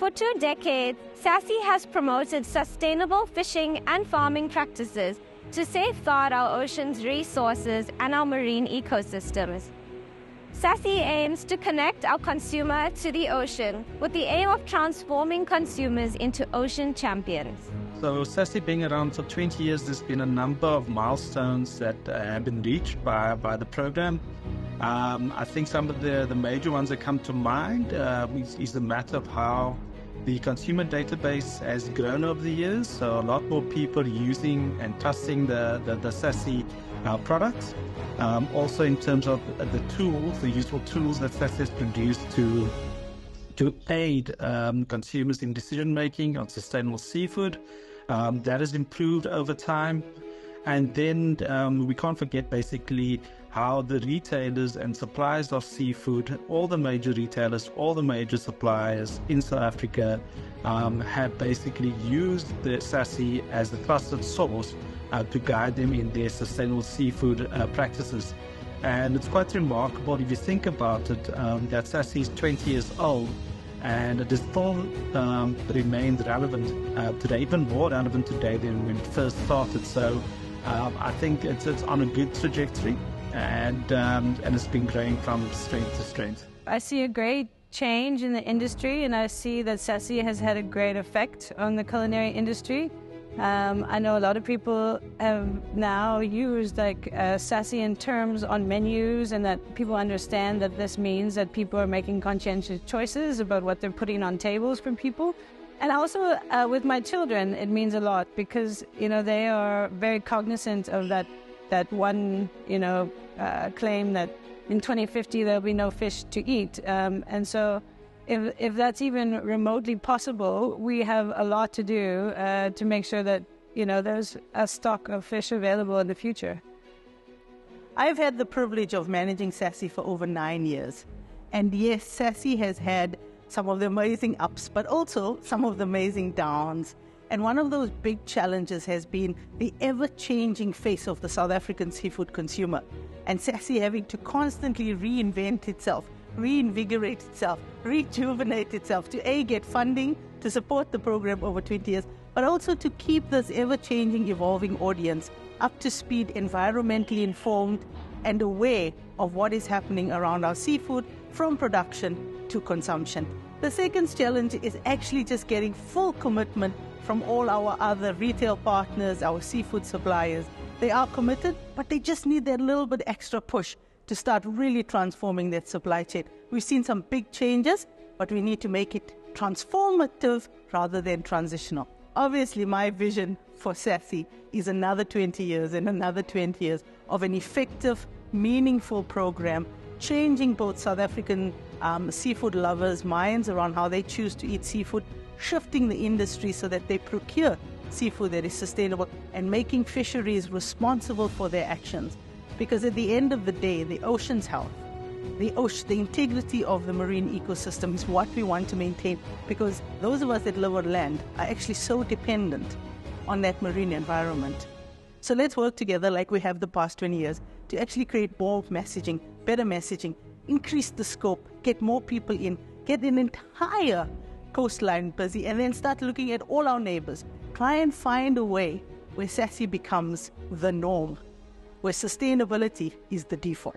For 2 decades, SASSI has promoted sustainable fishing and farming practices to safeguard our ocean's resources and our marine ecosystems. SASSI aims to connect our consumer to the ocean with the aim of transforming consumers into ocean champions. So SASSI being around for 20 years, there's been a number of milestones that have been reached by the program. I think some of the major ones that come to mind is the matter of how the consumer database has grown over the years. So a lot more people using and trusting the SASSI products. Also in terms of the tools, the useful tools that SASSI has produced to aid consumers in decision-making on sustainable seafood. That has improved over time. And then we can't forget basically how the retailers and suppliers of seafood, all the major retailers, all the major suppliers in South Africa have basically used the SASSI as a trusted source to guide them in their sustainable seafood practices. And it's quite remarkable if you think about it, that SASSI is 20 years old and it still remains relevant today, even more relevant today than when it first started. So I think it's on a good trajectory, and it's been growing from strength to strength. I see a great change in the industry, and I see that SASSI has had a great effect on the culinary industry. I know a lot of people have now used SASSI in terms on menus, and that people understand that this means that people are making conscientious choices about what they're putting on tables for people. And also with my children, it means a lot because, they are very cognizant of that one, claim that in 2050 there'll be no fish to eat. And so if that's even remotely possible, we have a lot to do to make sure that, there's a stock of fish available in the future. I've had the privilege of managing SASSI for over 9 years. And yes, SASSI has had some of the amazing ups, but also some of the amazing downs. And one of those big challenges has been the ever-changing face of the South African seafood consumer. And SASSI having to constantly reinvent itself, reinvigorate itself, rejuvenate itself to get funding to support the program over 20 years, but also to keep this ever-changing, evolving audience up to speed, environmentally informed, and aware of what is happening around our seafood from production to consumption. The second challenge is actually just getting full commitment from all our other retail partners, our seafood suppliers. They are committed, but they just need that little bit extra push to start really transforming that supply chain. We've seen some big changes, but we need to make it transformative rather than transitional. Obviously, my vision for SASSI is another 20 years and another 20 years of an effective, meaningful program, changing both South African seafood lovers' minds around how they choose to eat seafood, shifting the industry so that they procure seafood that is sustainable, and making fisheries responsible for their actions. Because at the end of the day, the ocean's health, the integrity of the marine ecosystem is what we want to maintain, because those of us that live on land are actually so dependent on that marine environment. So let's work together like we have the past 20 years to actually create more messaging, better messaging, increase the scope, get more people in, get an entire coastline busy, and then start looking at all our neighbors. Try and find a way where SASSI becomes the norm, where sustainability is the default.